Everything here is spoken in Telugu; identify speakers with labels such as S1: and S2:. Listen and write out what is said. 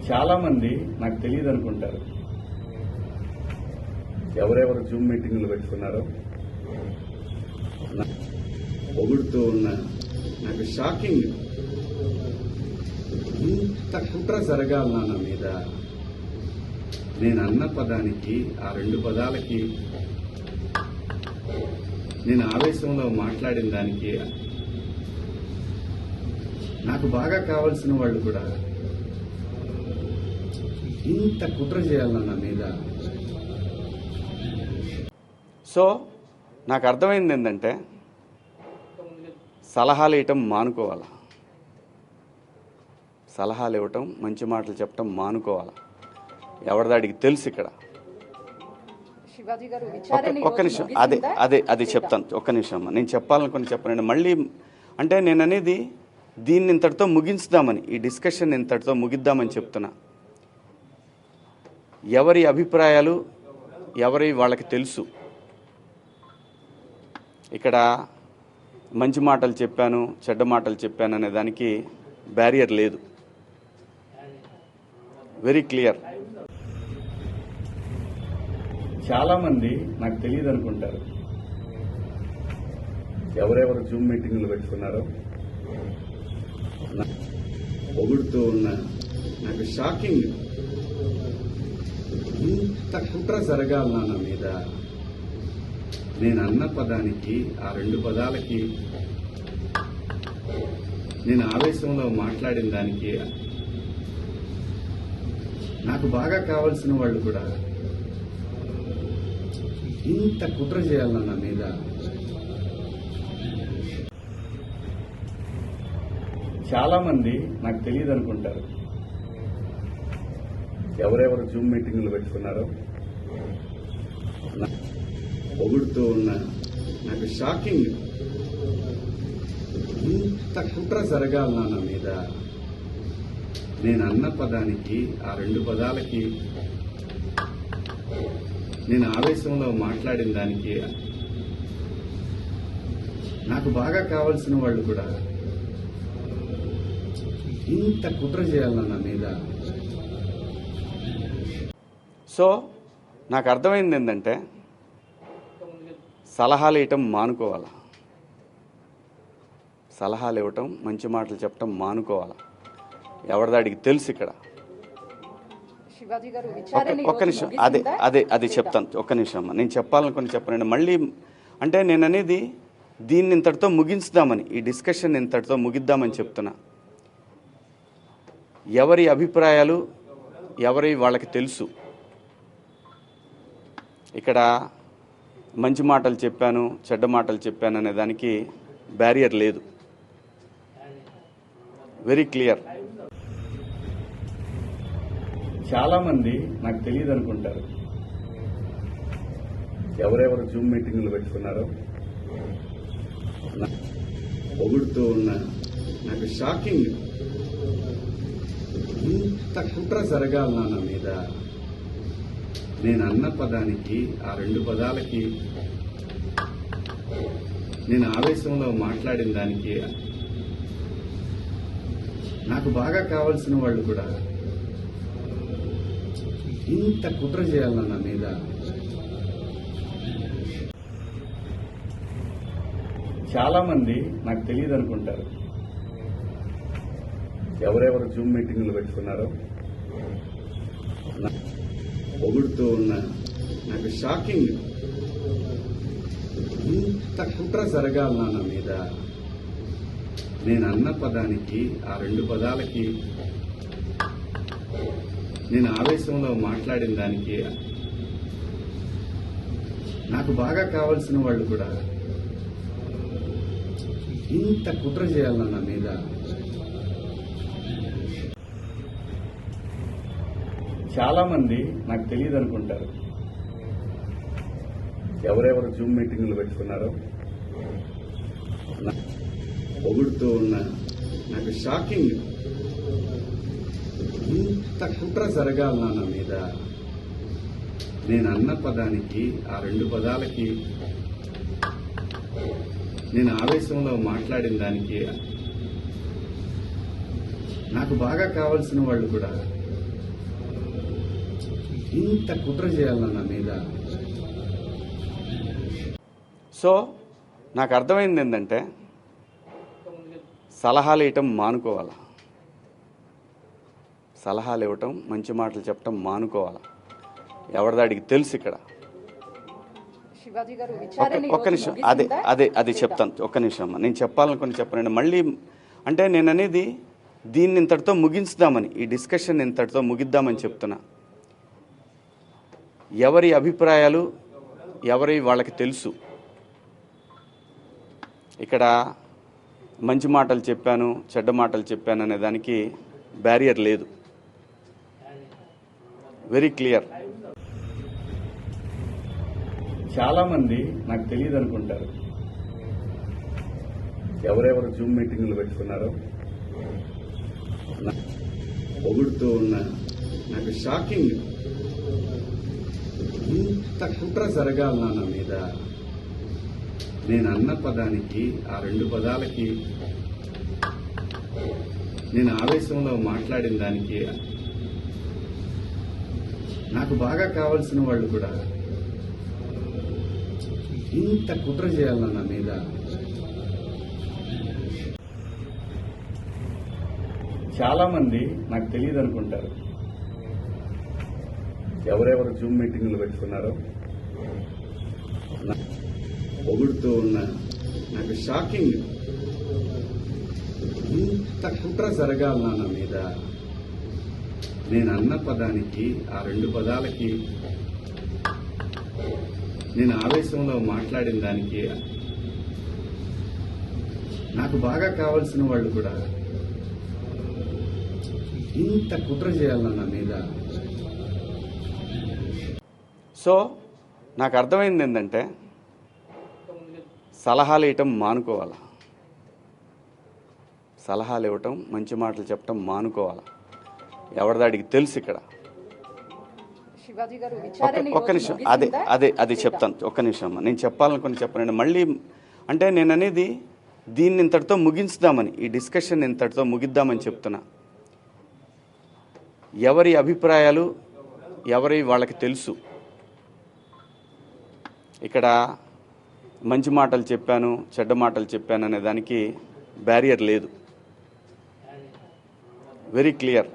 S1: చాలా మంది నాకు తెలియదు అనుకుంటారు. ఎవరెవరు జూమ్ మీటింగ్లు పెట్టుకున్నారో పొగుడుతూ ఉన్న నాకు షాకింగ్. ఇంత కుట్ర జరగాలన్నా నా మీద, నేను అన్న పదానికి ఆ రెండు పదాలకి, నేను ఆవేశంలో మాట్లాడిన దానికి, నాకు బాగా కావాల్సిన వాళ్ళు కూడా ఇంత కుట్ర చేయాలన్నా నా మీద.
S2: సో నాకు అర్థమైంది ఏంటంటే, సలహాలు ఇవ్వటం మానుకోవాలి, సలహాలు ఇవ్వటం, మంచి మాటలు చెప్పటం మానుకోవాలి. ఎవరిదాడికి తెలుసు ఇక్కడ. ఒక్క నిమిషం, అది చెప్తాను. ఒక్క నిమిషం అమ్మా, నేను చెప్పాలనుకుని చెప్పనండి. మళ్ళీ అంటే నేను అనేది దీన్ని ఇంతటితో ముగించుదామని, ఈ డిస్కషన్ ఇంతటితో ముగిద్దామని చెప్తున్నా. ఎవరి అభిప్రాయాలు ఎవరి వాళ్ళకి తెలుసు. ఇక్కడ మంచి మాటలు చెప్పాను, చెడ్డ మాటలు చెప్పాను అనే దానికి బ్యారియర్ లేదు. Very clear.
S1: చాలా మంది నాకు తెలియదు అనుకుంటారు. ఎవరెవరు జూమ్ మీటింగ్లు పెట్టుకున్నారో పొగుడుతూ ఉన్న నాకు షాకింగ్. ఇంత కుట్ర జరగాలన్నా నా మీద, నేను అన్న పదానికి ఆ రెండు పదాలకి, నేను ఆవేశంలో మాట్లాడిన దానికి, నాకు బాగా కావాల్సిన వాళ్ళు కూడా ఇంత కుట్ర చేయాలన్నా నా మీద. చాలా మంది నాకు తెలియదు అనుకుంటారు. ఎవరెవరు జూమ్ మీటింగ్లు పెట్టుకున్నారో పొగుడుతూ ఉన్న నాకు షాకింగ్. ఇంత కుట్ర జరగాలన్నా నా మీద, నేను అన్న పదానికి ఆ రెండు పదాలకి, నేను ఆవేశంలో మాట్లాడిన దానికి, నాకు బాగా కావాల్సిన వాళ్ళు కూడా ఇంత కుట్ర చేయాలన్నా నా మీద.
S2: సో నాకు అర్థమైంది ఏంటంటే, సలహాలు ఇవ్వటం మానుకోవాలి, సలహాలు ఇవ్వటం, మంచి మాటలు చెప్పటం మానుకోవాలి. ఎవరిదాడికి తెలుసు ఇక్కడ. ఒక్క నిమిషం, అది చెప్తాను. ఒక్క నిమిషం అమ్మా, నేను చెప్పాలనుకుని చెప్పనండి. మళ్ళీ అంటే నేను అనేది దీన్ని ఇంతటితో ముగించుదామని, ఈ డిస్కషన్ ఇంతటితో ముగిద్దామని చెప్తున్నా. ఎవరి అభిప్రాయాలు ఎవరి వాళ్ళకి తెలుసు. ఇక్కడ మంచి మాటలు చెప్పాను, చెడ్డ మాటలు చెప్పాను అనే దానికి బ్యారియర్ లేదు. Very clear.
S1: చాలా మంది నాకు తెలియదు అనుకుంటారు. ఎవరెవరు జూమ్ మీటింగ్లు పెట్టుకున్నారో పొగుడుతూ ఉన్న నాకు షాకింగ్. ఇంత కుట్ర జరగాలన్నా నా మీద, నేను అన్న పదానికి ఆ రెండు పదాలకి, నేను ఆవేశంలో మాట్లాడిన దానికి, నాకు బాగా కావాల్సిన వాళ్ళు కూడా ఇంత కుట్ర చేయాలన్నా నా మీద. చాలా మంది నాకు తెలియదు అనుకుంటారు. ఎవరెవరు జూమ్ మీటింగ్లు పెట్టుకున్నారో పొగుడుతూ ఉన్న నాకు షాకింగ్. ఇంత కుట్ర జరగాలన్నా నా మీద, నేను అన్న పదానికి ఆ రెండు పదాలకి, నేను ఆవేశంలో మాట్లాడిన దానికి, నాకు బాగా కావాల్సిన వాళ్ళు కూడా ఇంత కుట్ర చేయాలన్నా నా మీద. చాలా మంది నాకు తెలియదు అనుకుంటారు. ఎవరెవరు జూమ్ మీటింగ్లు పెట్టుకున్నారో పొగుడుతూ ఉన్న నాకు షాకింగ్. ఇంత కుట్ర జరగాలన్నా నా మీద, నేను అన్న పదానికి ఆ రెండు పదాలకి, నేను ఆవేశంలో మాట్లాడిన దానికి, నాకు బాగా కావాల్సిన వాళ్ళు కూడా ఇంత కుట్ర చేయాలన్న నా మీద.
S2: సో నాకు అర్థమైంది ఏంటంటే సలహాలు ఇవ్వటం మానుకోవాలా, సలహాలు ఇవ్వటం, మంచి మాటలు చెప్పటం మానుకోవాలా. ఎవరిదాడికి తెలుసు ఇక్కడ.
S3: శివాజీ గారు విచారణ
S2: ఒక్క నిమిషం, అది చెప్తాను. ఒక్క నిమిషం అమ్మా, నేను చెప్పాలనుకుని చెప్పనండి. మళ్ళీ అంటే నేను అనేది దీన్ని ఇంతటితో ముగించుదామని, ఈ డిస్కషన్ ఇంతటితో ముగిద్దామని చెప్తున్నా. ఎవరి అభిప్రాయాలు ఎవరి వాళ్ళకి తెలుసు. ఇక్కడ మంచి మాటలు చెప్పాను, చెడ్డ మాటలు చెప్పాను అనే దానికి బ్యారియర్ లేదు. Very clear.
S1: చాలా మంది నాకు తెలియదు అనుకుంటారు. ఎవరెవరు జూమ్ మీటింగ్లు పెట్టుకున్నారో పొగుడుతూ ఉన్న నాకు షాకింగ్. ఇంత కుట్ర జరగాలన్నా నా మీద. నేను అన్న పదానికి, ఆ 2 పదాలకి, నేను ఆవేశంలో మాట్లాడిన దానికి నాకు బాగా కావలసిన వాళ్ళు కూడా ఇంత కుట్ర చేయాలన్న నా మీద. చాలా మంది నాకు తెలియదు అనుకుంటారు. ఎవరెవరు జూమ్ మీటింగ్లు పెట్టుకున్నారో పొగుడుతూ ఉన్న నాకు షాకింగ్. ఇంత కుట్ర జరగాలన్నా నా మీద. నేను అన్న పదానికి, ఆ 2 పదాలకి, నేను ఆవేశంలో మాట్లాడిన దానికి నాకు బాగా కావలసిన వాళ్ళు కూడా ఇంత కుట్ర చేయాలన్న నా మీద.
S2: సో నాకు అర్థమైంది ఏంటంటే సలహాలు ఇవ్వటం మానుకోవాలా, సలహాలు ఇవ్వటం, మంచి మాటలు చెప్పటం మానుకోవాలా. ఎవరిదాడికి తెలుసు ఇక్కడ.
S3: శివాజీ గారు విచారణ
S2: ఒక్క నిమిషం, అది చెప్తాను. ఒక్క నిమిషం అమ్మా, నేను చెప్పాలనుకుని చెప్పనండి. మళ్ళీ అంటే నేను అనేది దీన్ని ఇంతటితో ముగించుదామని, ఈ డిస్కషన్ ఇంతటితో ముగిద్దామని చెప్తున్నా. ఎవరి అభిప్రాయాలు ఎవరి వాళ్ళకి తెలుసు. ఇక్కడ మంచి మాటలు చెప్పాను, చెడ్డ మాటలు చెప్పాను అనే దానికి బ్యారియర్ లేదు. Very clear.